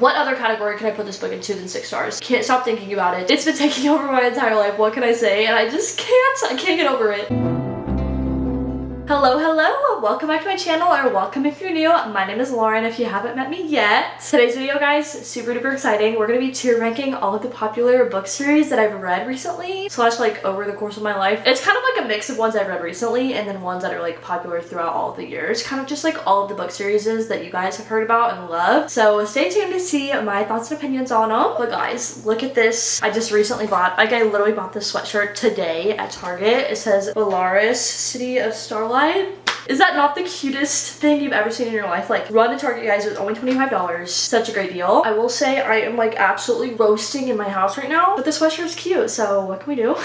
What other category can I put this book into than 6 stars? Can't stop thinking about it. It's been taking over my entire life. What can I say? And I just can't get over it. Hello, welcome back to my channel, or welcome if you're new. My name is Lauren if you haven't met me yet. Today's video, guys, super duper exciting. We're gonna be tier ranking all of the popular book series that I've read recently, slash like over the course of my life. It's kind of like a mix of ones I've read recently and then ones that are like popular throughout all of the years. Kind of just like all of the book series that you guys have heard about and loved. So stay tuned to see my thoughts and opinions on them. But guys, look at this. I just recently bought, like I literally bought this sweatshirt today at Target. It says Belarus, City of Starlight. Is that not the cutest thing you've ever seen in your life? Like, run to Target, guys. It was only $25. Such a great deal. I will say I am like absolutely roasting in my house right now, but this sweatshirt is cute, so what can we do?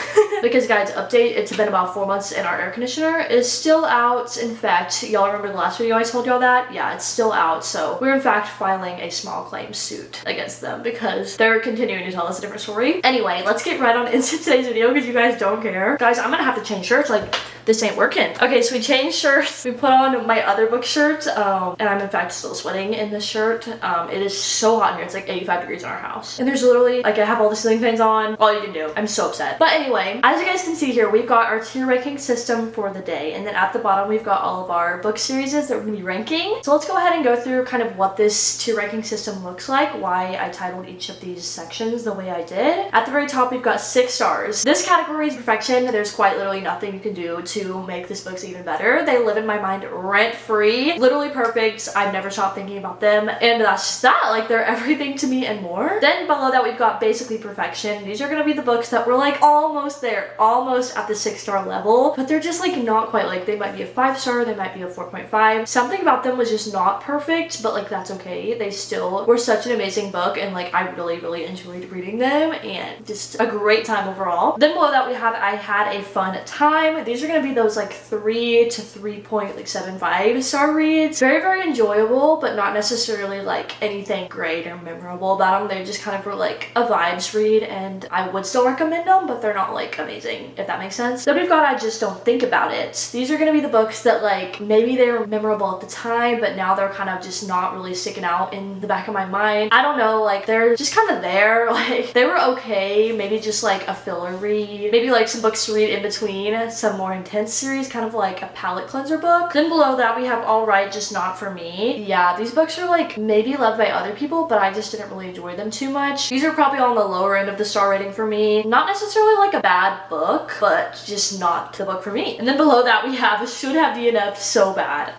Because guys, update, it's been about 4 months and our air conditioner is still out. In fact, y'all remember the last video I told y'all that? Yeah, it's still out. So we're in fact filing a small claims suit against them because they're continuing to tell us a different story. Anyway, let's get right on into today's video because you guys don't care. Guys, I'm gonna have to change shirts. Like, this ain't working. Okay, so we changed shirts. We put on my other book shirt, and I'm in fact still sweating in this shirt. It is so hot in here. It's like 85 degrees in our house. And there's literally, like, I have all the ceiling fans on. All you can do. I'm so upset. But anyway, as you guys can see here, we've got our tier ranking system for the day. And then at the bottom, we've got all of our book series that we're gonna be ranking. So let's go ahead and go through kind of what this tier ranking system looks like, why I titled each of these sections the way I did. At the very top, we've got 6 stars. This category is perfection. There's quite literally nothing you can do to make this book even better. They live in my mind rent-free. Literally perfect. I've never stopped thinking about them. And that's just that. Like, they're everything to me and more. Then below that, we've got basically perfection. These are gonna be the books that were like almost there, almost at the 6-star level, but they're just like not quite. Like, they might be a 5-star, they might be a 4.5. Something about them was just not perfect, but like that's okay. They still were such an amazing book, and like I really enjoyed reading them, and just a great time overall. Then below that, we have I had a fun time. These are gonna be those like 3 to 3.75 star reads. Very enjoyable, but not necessarily like anything great or memorable about them. They just kind of were like a vibes read, and I would still recommend them, but they're not like amazing, if that makes sense. Then we've got I Just Don't Think About It. These are gonna be the books that like maybe they were memorable at the time, but now they're kind of just not really sticking out in the back of my mind. I don't know, like they're just kind of there. Like, they were okay, maybe just like a filler read, maybe like some books to read in between some more intense series, kind of like a palate cleanser book. Then below that, we have Alright, Just Not For Me. Yeah, these books are like maybe loved by other people, but I just didn't really enjoy them too much. These are probably on the lower end of the star rating for me. Not necessarily like a bad book, but just not the book for me. And then below that, we have Should Have DNF'd So Bad.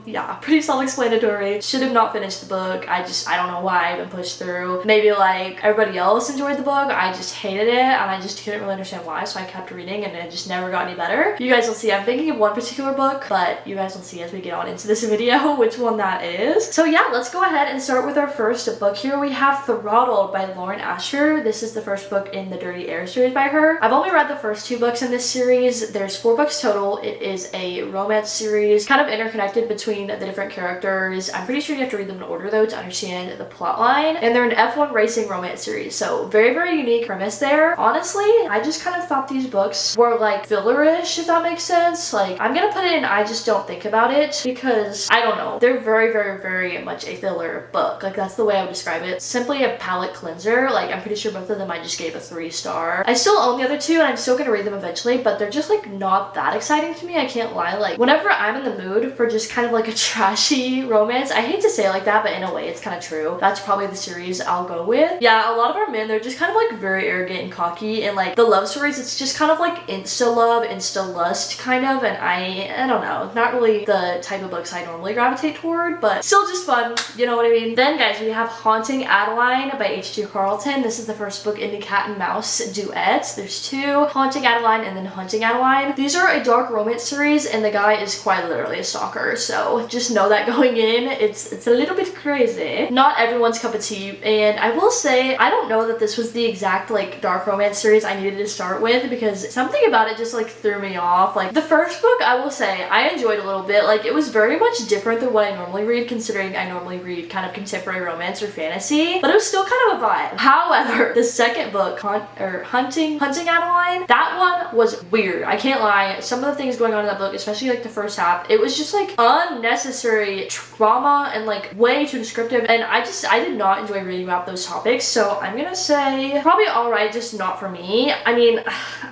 Yeah, pretty self-explanatory. Should have not finished the book. I don't know why I even pushed through. Maybe like everybody else enjoyed the book, I just hated it, and I just couldn't really understand why, so I kept reading and it just never got any better. You guys will see I'm thinking of one particular book, but you guys will see as we get on into this video which one that is. So yeah, let's go ahead and start with our first book here. We have Throttled by Lauren Asher. This is the first book in the Dirty Air series by her. I've only read the first 2 books in this series. There's 4 books total. It is a romance series, kind of interconnected between the different characters. I'm pretty sure you have to read them in order though to understand the plot line. And they're an F1 racing romance series, so very unique premise there. Honestly, I just kind of thought these books were like fillerish, if that makes sense. Like, I'm gonna put it in I Just Don't Think About It because I don't know, they're very much a filler book. Like, that's the way I would describe it. Simply a palate cleanser. Like, I'm pretty sure both of them I just gave a 3-star. I still own the other 2 and I'm still gonna read them eventually, but they're just like not that exciting to me. I can't lie. Like, whenever I'm in the mood for just kind of like a trashy romance, I hate to say it like that, but in a way it's kind of true. That's probably the series I'll go with. Yeah, a lot of our men, they're just kind of like very arrogant and cocky, and like the love stories, it's just kind of like insta love, insta lust kind of, and I don't know, not really the type of books I normally gravitate toward, but still just fun, you know what I mean? Then guys, we have Haunting Adeline by H.G. Carlton. This is the first book in the cat and mouse duet. There's 2, Haunting Adeline and then Hunting Adeline. These are a dark romance series, and the guy is quite literally a stalker, so just know that going in. It's a little bit crazy. Not everyone's cup of tea, and I will say I don't know that this was the exact like dark romance series I needed to start with, because something about it just like threw me off. off. Like the first book, I will say I enjoyed a little bit. Like it was very much different than what I normally read, considering I normally read kind of contemporary romance or fantasy, but it was still kind of a vibe. However, the second book, Hunting Adeline, that one was weird. I can't lie. Some of the things going on in that book, especially like the first half, it was just like unnecessary trauma and like way too descriptive, and I did not enjoy reading about those topics. So I'm gonna say probably alright, just not for me. I mean,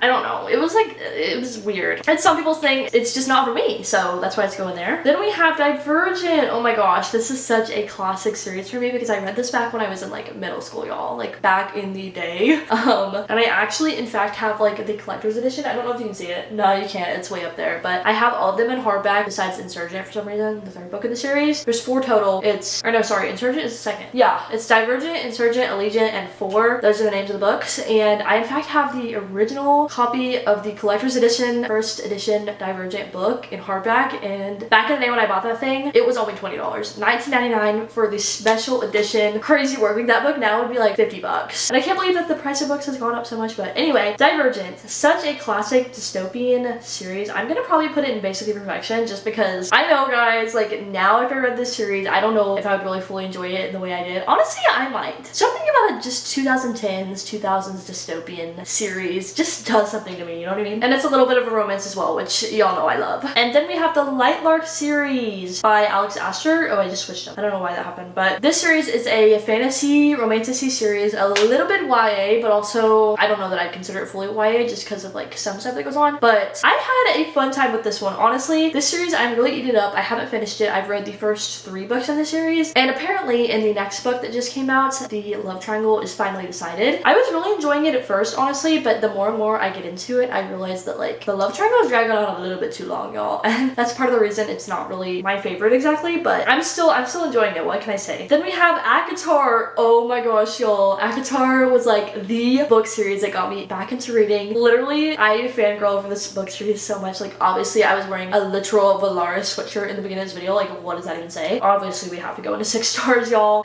I don't know. It was weird. And some people think it's just not for me, so that's why it's going there. Then we have Divergent. Oh my gosh, this is such a classic series for me because I read this back when I was in like middle school, y'all. Like back in the day. And I actually, in fact, have like the collector's edition. I don't know if you can see it. No, you can't. It's way up there. But I have all of them in hardback besides Insurgent for some reason, the third book of the series. There's 4 total. Insurgent is the second. Yeah, it's Divergent, Insurgent, Allegiant, and 4. Those are the names of the books. And I in fact have the original copy of the collector's edition, first edition Divergent book in hardback. And back in the day when I bought that thing, it was only $20. $19.99 for the special edition. Crazy work. That book now would be like $50. And I can't believe that the price of books has gone up so much. But anyway, Divergent, such a classic dystopian series. I'm gonna probably put it in basically perfection just because I know, guys, like now if I read this series, I don't know if I would really fully enjoy it in the way I did. Honestly, I might. Something about it, just 2010s, 2000s dystopian series just does something to me, you know what I mean? And it's a little bit of a romance as well, which y'all know I love. And then we have the Lightlark series by Alex Astor. Oh, I just switched up. I don't know why that happened, but this series is a fantasy romantasy series, a little bit YA, but also I don't know that I'd consider it fully YA just because of like some stuff that goes on. But I had a fun time with this one. Honestly, this series I'm really eating up. I haven't finished it. I've read the first 3 books in the series, and apparently in the next book that just came out, the love triangle is finally decided. I was really enjoying it at first, honestly, but the more and more I get into it, I realize that like the love triangle is dragging on a little bit too long, y'all, and that's part of the reason it's not really my favorite exactly, but I'm still enjoying it. What can I say? Then we have ACOTAR. Oh my gosh, y'all, ACOTAR was like the book series that got me back into reading. Literally, I fangirl over this book series so much. Like obviously I was wearing a literal Valaris sweatshirt in the beginning of this video. Like what does that even say? Obviously we have to go into 6 stars, y'all.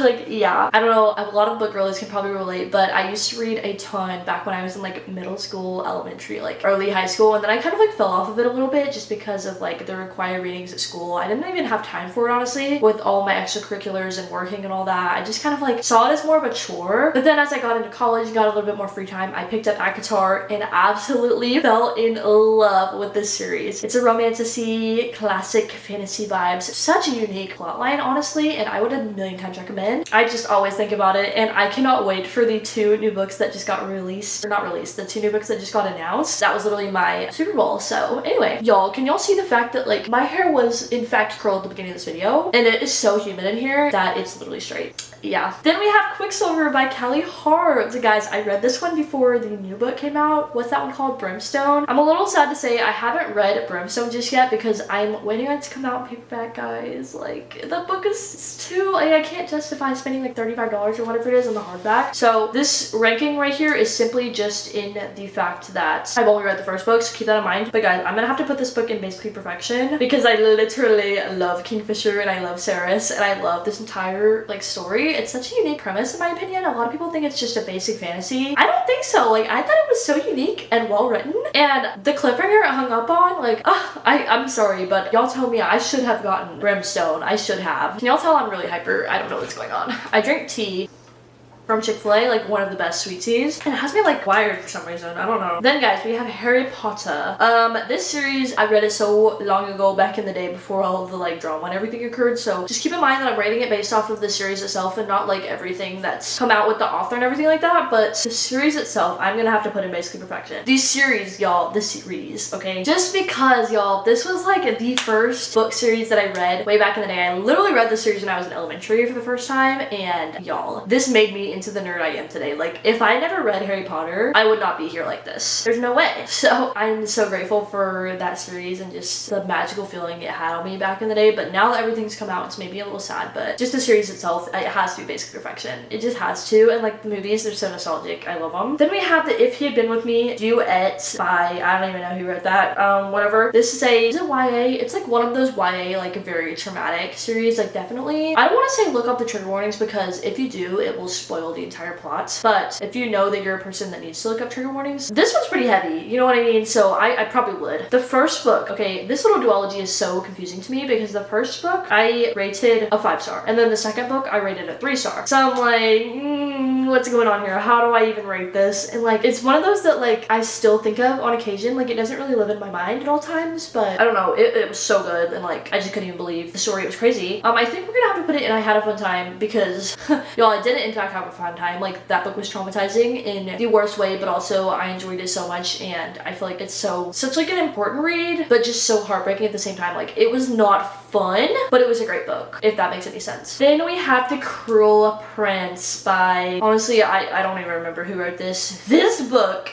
Like yeah, I don't know, a lot of book girlies can probably relate, but I used to read a ton back when I was in like middle school, elementary, like early high school, and then I kind of like fell off of it a little bit just because of like the required readings at school. I didn't even have time for it, honestly, with all my extracurriculars and working and all that. I just kind of like saw it as more of a chore. But then as I got into college, got a little bit more free time, I picked up ACOTAR and absolutely fell in love with this series. It's a romantasy, classic fantasy vibes, such a unique plotline, honestly, and I would a million times recommend. I just always think about it, and I cannot wait for the 2 new books that just got released, or not released, the 2 new books that just got announced. That was literally my Super Bowl. So anyway, y'all, can y'all see the fact that like my hair was in fact curled at the beginning of this video, and it is so humid in here that it's literally straight. Yeah. Then we have Quicksilver by Kelly Hart. Guys, I read this one before the new book came out. What's that one called? Brimstone. I'm a little sad to say I haven't read Brimstone just yet because I'm waiting on it to come out in paperback, guys. Like the book is too, like, I can't justify spending like $35 or whatever it is on the hardback. So this ranking right here is simply just in the fact that I've only read the first book, so keep that in mind. But guys, I'm gonna have to put this book in basically perfection because I literally love Kingfisher and I love Ceres and I love this entire like story. It's such a unique premise in my opinion. A lot of people think it's just a basic fantasy. I don't think so. Like I thought it was so unique and well written, and the cliffhanger it hung up on, like I'm sorry, but y'all tell me I should have gotten Brimstone. I should have. Can y'all tell I'm really hyper? I don't know what's going on. I drink tea from Chick-fil-A, like one of the best sweet teas, and it has me like wired for some reason. I don't know. Then guys, we have Harry Potter. This series, I read it so long ago back in the day before all of the like drama and everything occurred, so just keep in mind that I'm rating it based off of the series itself and not like everything that's come out with the author and everything like that. But the series itself, I'm gonna have to put in basically perfection. These series, y'all, this series, okay, just because y'all, this was like the first book series that I read way back in the day. I literally read the series when I was in elementary for the first time, and y'all, this made me into the nerd I am today. Like if I never read Harry Potter, I would not be here like this. There's no way. So I'm so grateful for that series and just the magical feeling it had on me back in the day. But now that everything's come out, it's made me a little sad, but just the series itself, it has to be basic perfection. It just has to. And like the movies, they're so nostalgic. I love them. Then we have the If He Had Been With Me duet by, I don't even know who wrote that, whatever. This is a YA. It's like one of those YA like very traumatic series. Like definitely, I don't want to say look up the trigger warnings because if you do, it will spoil spoil the entire plot. But if you know that you're a person that needs to look up trigger warnings, this one's pretty heavy, you know what I mean? So I probably would. The first book, okay, this little duology is so confusing to me because the first book I rated a 5-star, and then the second book I rated a 3-star. So I'm like, what's going on here? How do I even rate this? And like, it's one of those that like I still think of on occasion. Like, it doesn't really live in my mind at all times, but I don't know, it was so good, and like I just couldn't even believe the story. It was crazy. I think we're gonna have to put it in I had a fun time because y'all, I didn't in fact have a fun time. Like, that book was traumatizing in the worst way, but also I enjoyed it so much, and I feel like it's such like an important read, but just so heartbreaking at the same time. Like, it was not fun, but it was a great book, if that makes any sense. Then we have The Cruel Prince by, honestly, I don't even remember who wrote this. This book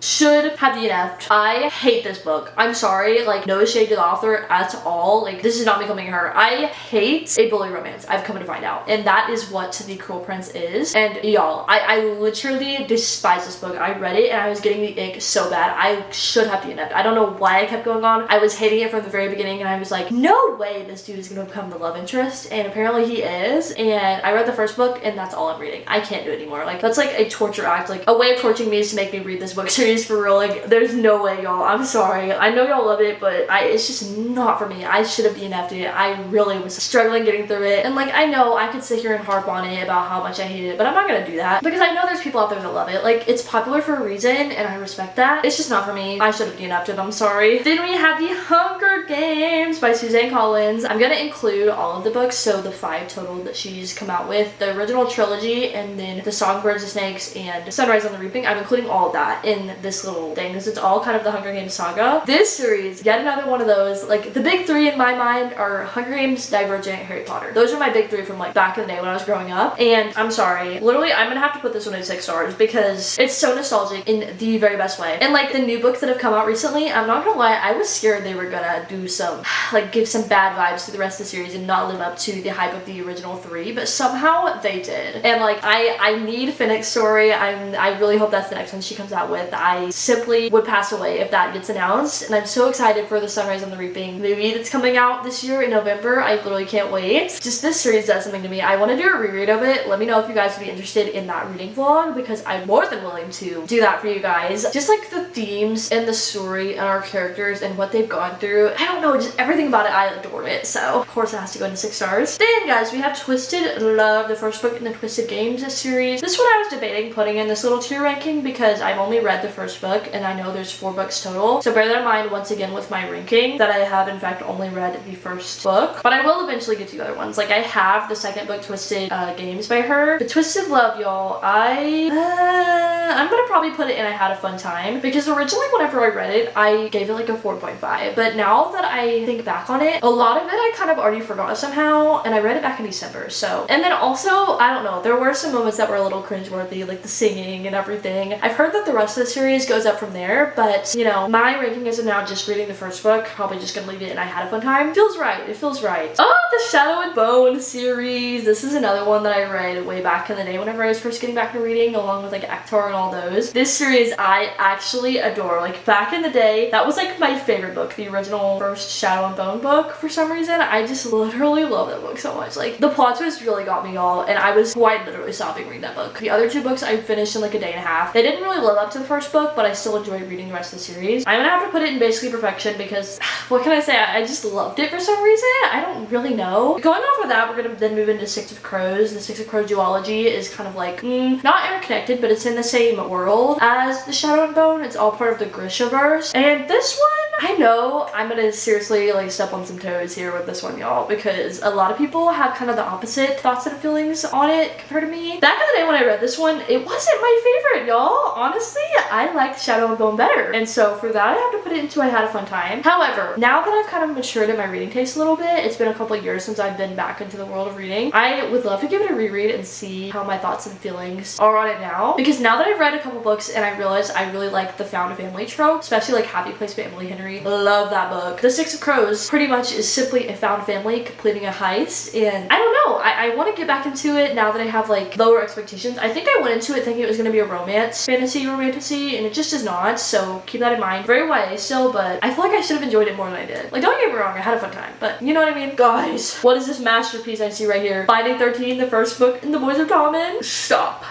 should have DNF'd. I hate this book. I'm sorry, like, no shade to the author at all. Like, this is not me coming at her. I hate a bully romance, I've come to find out, and that is what The Cruel Prince is. And y'all, I literally despise this book. I read it and I was getting the ick so bad. I should have DNF'd. I don't know why I kept going on. I was hating it from the very beginning, and I was like, no way this dude is gonna become the love interest, and apparently he is. And I read the first book and that's all I'm reading. I can't do it anymore. Like, that's like a torture act. Like, a way of torturing me is to make me read this book series for real. Like, there's no way, y'all. I'm sorry. I know y'all love it, but it's just not for me. I should have DNF'd it. I really was struggling getting through it, and like, I know I could sit here and harp on it about how much I hate it, but I'm not gonna do that because I know there's people out there that love it. Like, it's popular for a reason, and I respect that. It's just not for me. I should have DNF'd it. I'm sorry. Then we have The Hunger Games by Suzanne Collins. I'm gonna include all of the books, so the 5 total that she's come out with, the original trilogy, and then The Songbirds, the Snakes, and Sunrise on the Reaping. I'm including all of that in this little thing because it's all kind of the Hunger Games saga. This series, yet another one of those, like, the big 3 in my mind are Hunger Games, Divergent, Harry Potter. Those are my big 3 from like back in the day when I was growing up, and I'm sorry, literally I'm gonna have to put this one in 6 stars because it's so nostalgic in the very best way. And like, the new books that have come out recently, I'm not gonna lie, I was scared they were gonna do some, like, give some bad vibes to the rest of the series and not live up to the hype of the original 3, but somehow they did. And like, I need Finnick's story. I really hope that's the next one she comes out with. I simply would pass away if that gets announced, and I'm so excited for the Sunrise on the Reaping movie that's coming out this year in November. I literally can't wait. Just, this series does something to me. I want to do a reread of it. Let me know if you guys would be interested in that reading vlog because I'm more than willing to do that for you guys. Just like the themes and the story and our characters and what they've gone through, I don't know, just everything about it, I adore it. So of course it has to go into 6 stars. Then guys, we have Twisted Love, the first book in the Twisted Games series. This one I was debating putting in this little tier ranking because I've only read the first book and I know there's 4 books total. So bear that in mind once again with my ranking, that I have in fact only read the first book, but I will eventually get to the other ones. Like, I have the second book, Twisted Games by her. But Twisted Love, y'all, I'm gonna probably put it in I had a fun time because originally whenever I read it, I gave it like a 4.5. But now that I think back on it, a lot of it I kind of already forgot somehow, and I read it back in December. So, and then also, I don't know, there were some moments that were a little cringeworthy, like the singing and everything. I've heard that the rest of the series goes up from there, but you know, my ranking is now just reading the first book, probably just gonna leave it and I had a fun time. Feels right. It feels right. Oh, the Shadow and Bone series. This is another one that I read way back in the day whenever I was first getting back into reading, along with like Ektar and all those. This series I actually adore. Like, back in the day, that was like my favorite book, the original first Shadow and Bone book. For some reason, I just literally love that book so much. Like, the plot twist really got me, y'all, and I was quite literally sobbing reading that book. The other 2 books I finished in like a day and a half. They didn't really live up to the first book, but I still enjoyed reading the rest of the series. I'm gonna have to put it in basically perfection because what can I say? I just loved it for some reason. I don't really know. Going off of that, we're gonna then move into Six of Crows. The Six of Crows duology is kind of like not interconnected, but it's in the same world as the Shadow and Bone. It's all part of the Grishaverse. And this one, I know I'm gonna seriously like step on some toes here with this one, y'all, because a lot of people have kind of the opposite thoughts and feelings on it compared to me. Back in the day when I read this one, it wasn't my favorite, y'all. Honestly, I liked Shadow and Bone better. And so for that, I have to put it into I had a fun time. However, now that I've kind of matured in my reading taste a little bit, it's been a couple of years since I've been back into the world of reading, I would love to give it a reread and see how my thoughts and feelings are on it now. Because now that I've read a couple books and I realize I really like the found family trope, especially like Happy Place by Emily Henry documentary. Love that book. The Six of Crows pretty much is simply a found family completing a heist, and I don't know, I want to get back into it now that I have like lower expectations. I think I went into it thinking it was going to be a romance, fantasy, romantasy, and it just is not, so keep that in mind. Very YA still, but I feel like I should have enjoyed it more than I did. Like, don't get me wrong, I had a fun time, but you know what I mean? Guys, what is this masterpiece I see right here? Finding 13, the first book in the Boys of Tommen? Stop.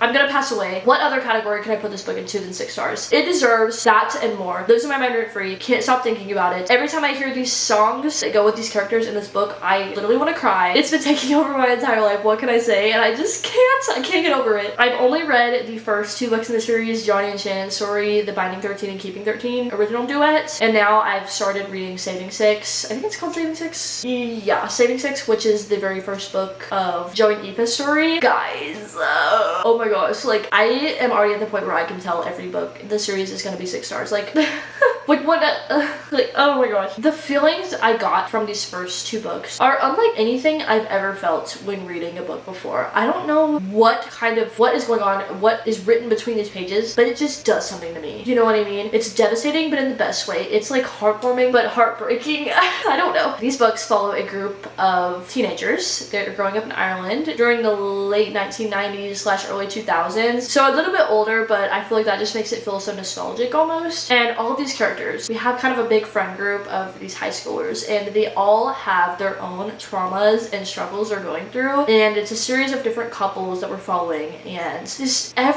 I'm gonna pass away. What other category can I put this book into than 6 stars? It deserves that and more. Lives in my mind rent free. Can't stop thinking about it. Every time I hear these songs that go with these characters in this book, I literally want to cry. It's been taking over my entire life. What can I say? And I just can't. I can't get over it. I've only read the first 2 books in the series, Johnny and Shannon's story, The Binding 13 and Keeping 13 original duet. And now I've started reading Saving 6. I think it's called Saving 6. Yeah, Saving 6, which is the very first book of Joe and Aoife's story. Guys, oh my gosh, like I am already at the point where I can tell every book in the series is gonna be 6 stars. Like like what like, oh my gosh, the feelings I got from these first 2 books are unlike anything I've ever felt when reading a book before. I don't know what is going on, what is written between these pages, but it just does something to me. You know what I mean? It's devastating, but in the best way. It's like heartwarming but heartbreaking. I don't know. These books follow a group of teenagers. They're growing up in Ireland during the late 1990s / early 2000s. So a little bit older, but I feel like that just makes it feel so nostalgic almost. And all of these characters, we have kind of a big friend group of these high schoolers, and they all have their own traumas and struggles they're going through. And it's a series of different couples that we're following, and just I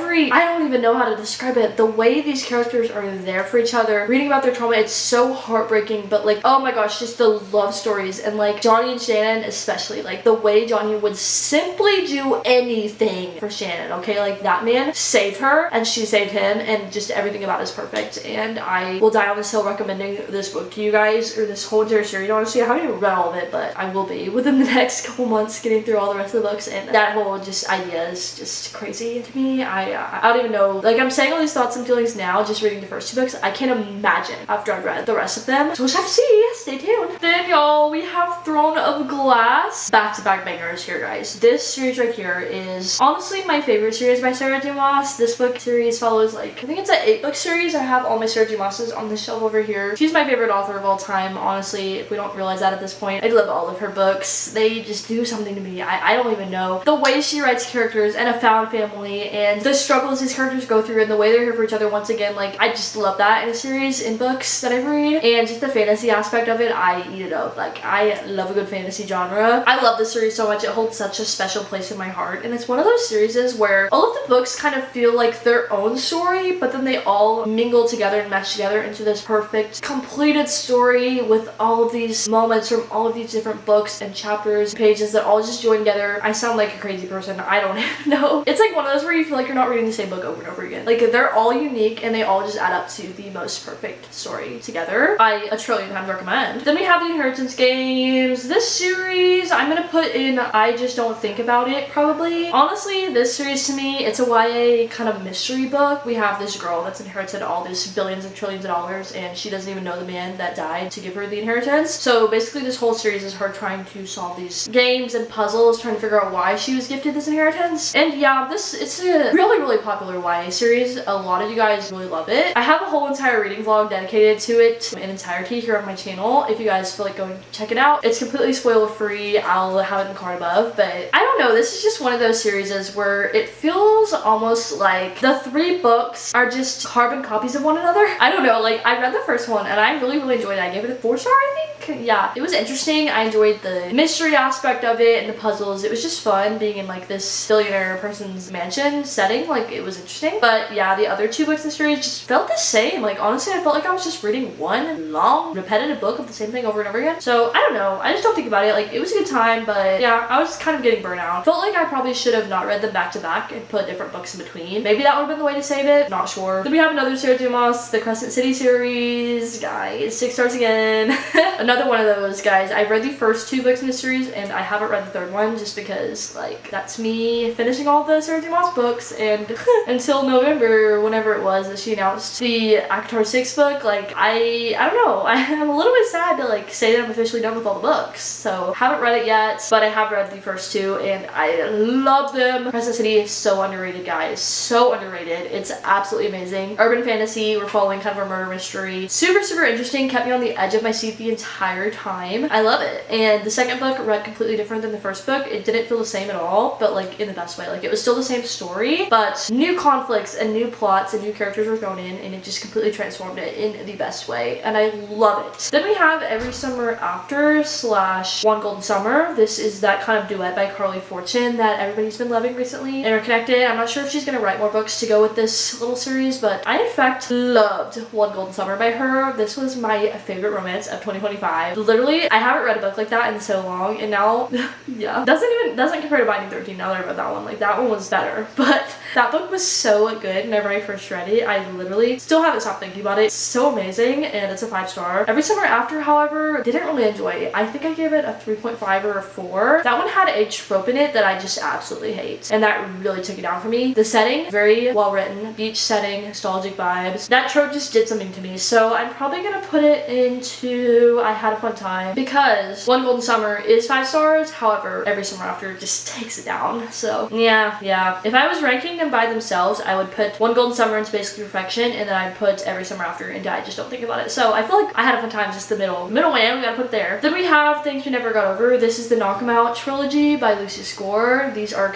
don't even know how to describe it. The way these characters are there for each other, reading about their trauma, it's so heartbreaking, but like, oh my gosh, just the love stories. And like Johnny and Shannon especially, like the way Johnny would simply do anything for Shannon, okay? Like that man saved her and she saved him, and just everything about it is perfect. And I will die on this hill recommending this book to you guys, or this whole entire series. Honestly, I haven't even read all of it, but I will be within the next couple months getting through all the rest of the books. And that whole just idea is just crazy to me. I don't even know, like I'm saying all these thoughts and feelings now just reading the first 2 books. I can't imagine after I've read the rest of them, so we'll just have to see. Stay tuned. Then y'all, we have Throne of Glass. Back-to-back bangers here, guys. This series right here is honestly my favorite series by Sarah J. Maas. This book series follows, like, I think it's an 8-book series. I have all my Sarah J. Maas's on the shelf over here. She's my favorite author of all time, honestly, if we don't realize that at this point. I love all of her books. They just do something to me. I don't even know. The way she writes characters and a found family, and the struggles these characters go through, and the way they're here for each other once again, like, I just love that in a series, in books that I've read. And just the fantasy aspect of it, I eat it up. Like, I love a good fantasy genre. I love this series so much. It holds such a special place in my heart, and it's one of those series where all of the books kind of feel like their own story, but then they all mingle together and mesh together into this perfect completed story with all of these moments from all of these different books and chapters, pages that all just join together. I sound like a crazy person. I don't even know. It's like one of those where you feel like you're not reading the same book over and over again. Like, they're all unique and they all just add up to the most perfect story together. I a trillion times recommend. Then we have the Inheritance Games. This series I'm gonna put in I just don't think about it, probably. Honestly, this series to me, it's a YA kind of mystery book. We have this girl that's inherited all these billions and trillions of dollars, and she doesn't even know the man that died to give her the inheritance. So basically this whole series is her trying to solve these games and puzzles, trying to figure out why she was gifted this inheritance. And yeah, it's a really popular YA series. A lot of you guys really love it. I have a whole entire reading vlog dedicated to it in entirety here on my channel. If you guys feel like going to check it out, it's completely spoiler free. I'll have it in the card above, but I don't know, this is just one of those series where it feels almost like the 3 books are just carbon copies of one another. I don't know, like I read the first one and I really enjoyed it. I gave it a 4-star, I think. Yeah, it was interesting. I enjoyed the mystery aspect of it and the puzzles. It was just fun being in like this billionaire person's mansion setting. Like, it was interesting. But yeah, the other 2 books in the series just felt the same. Like, honestly, I felt like I was just reading one long repetitive book of the same thing over and over again. So I don't know, I just don't think about it. Like, it was a good time, but yeah, I was kind of getting burnt out. Felt like I probably should have not read them back to back and put different books in between. Maybe that would have been the way to save it. Not sure. Then we have another Sarah J. Maas, the Crescent City series. Guys, 6 stars again. Another one of those, guys. I've read the first 2 books in the series and I haven't read the 3rd one just because, like, that's me finishing all the Sarah J. Maas books, and until November, whenever it was that she announced the ACOTAR 6 book, like, I don't know. I'm a little bit sad to, like, say that I'm officially done with all the books. So, haven't read it yet, but I have read the first 2 and I love them. Crescent City is so underrated, guys. So underrated. It's absolutely amazing. Urban fantasy. We're following kind of a murder mystery mystery. Super, super interesting. Kept me on the edge of my seat the entire time. I love it. And the second book read completely different than the first book. It didn't feel the same at all, but like in the best way. Like it was still the same story, but new conflicts and new plots and new characters were thrown in, and it just completely transformed it in the best way, and I love it. Then we have Every Summer After / One Golden Summer. This is that kind of duet by Carly Fortune that everybody's been loving recently. Interconnected. I'm not sure if she's gonna write more books to go with this little series, but I in fact loved One Golden Summer by her. This was my favorite romance of 2025. Literally, I haven't read a book like that in so long, and now yeah, doesn't compare to Binding 13 now that I read that one. Like that one was better, but that book was so good whenever I first read it. I literally still haven't stopped thinking about it. It's so amazing, and it's a 5-star. Every Summer After, however, didn't really enjoy it. I think I gave it a 3.5 or a 4. That one had a trope in it that I just absolutely hate, and that really took it down for me. The setting, very well written, beach setting, nostalgic vibes. That trope just did something to me, so I'm probably gonna put it into I Had a Fun Time, because One Golden Summer is 5 stars. However, Every Summer After just takes it down. So yeah. If I was ranking them by themselves, I would put One Golden Summer into Basically Perfection, and then I'd put Every Summer After into I Just Don't Think About It. So I feel like I Had a Fun Time just the middle man. We gotta put it there. Then we have Things We Never Got Over. This is the Knock 'Em Out trilogy by Lucy Score. These are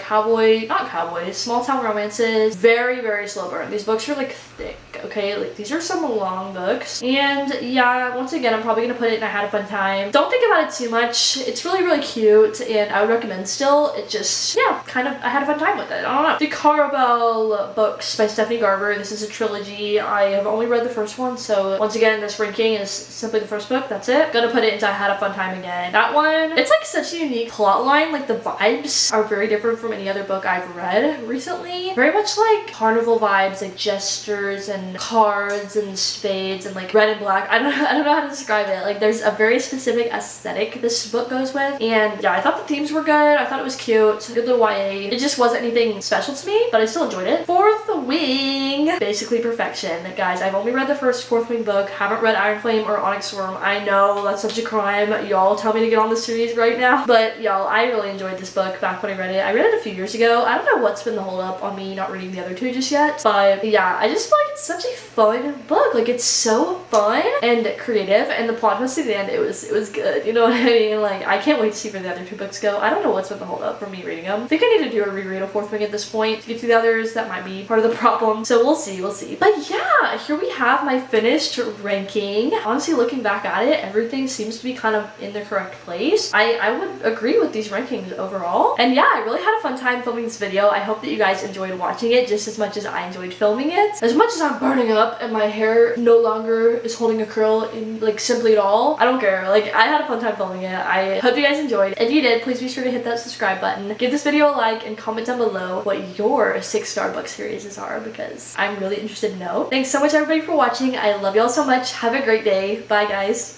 small town romances. Very, very slow burn. These books are like thick, okay? Like these are some long books. And yeah, once again, I'm probably gonna put it in I Had a Fun Time. Don't think about it too much. It's really, really cute, and I would recommend still. It just, yeah, kind of, I had a fun time with it. I don't know. The Carabelle books by Stephanie Garber. This is a trilogy. I have only read the first one, so once again, this ranking is simply the first book. That's it. Gonna put it into I Had a Fun Time again. That one, it's like such a unique plot line. Like the vibes are very different from any other book I've read recently. Very much like carnival vibes, like gestures and cards and spades and like red and black. I don't know how to describe it. Like there's a very specific aesthetic this book goes with, and yeah, I thought the themes were good. I thought it was cute. Good little YA. It just wasn't anything special to me, but I still enjoyed it. Fourth Wing, Basically Perfection. Guys, I've only read the first Fourth Wing book. Haven't read Iron Flame or Onyx Worm. I know that's such a crime. Y'all tell me to get on the series right now, but y'all, I really enjoyed this book back when I read it. I read it a few years ago. I don't know what's been the hold up on me not reading the other two just yet, but yeah, I just feel like it's such a fun book. Like it's so fun and creative, and the plot twist at the end, it was good. You know what I mean? Like I can't wait to see where the other two books go. I don't know what's been the hold up for me reading them. I think I need to do a reread of Fourth Wing at this point to get to the others. That might be part of the problem, so we'll see. But yeah, here we have my finished ranking. Honestly, looking back at it, everything seems to be kind of in the correct place. I would agree with these rankings overall, and yeah, I really had a fun time filming this video. I hope that you guys enjoyed watching it just as much as I enjoyed filming it. As much as I'm burning up and my hair no longer is holding a curl in like simply at all, I don't care. Like I had a fun time filming it. I hope you guys enjoyed. If you did, please be sure to hit that subscribe button, give this video a like, and comment down below what your 6-star book series are, because I'm really interested to know. Thanks so much everybody for watching. I love y'all so much. Have a great day. Bye guys.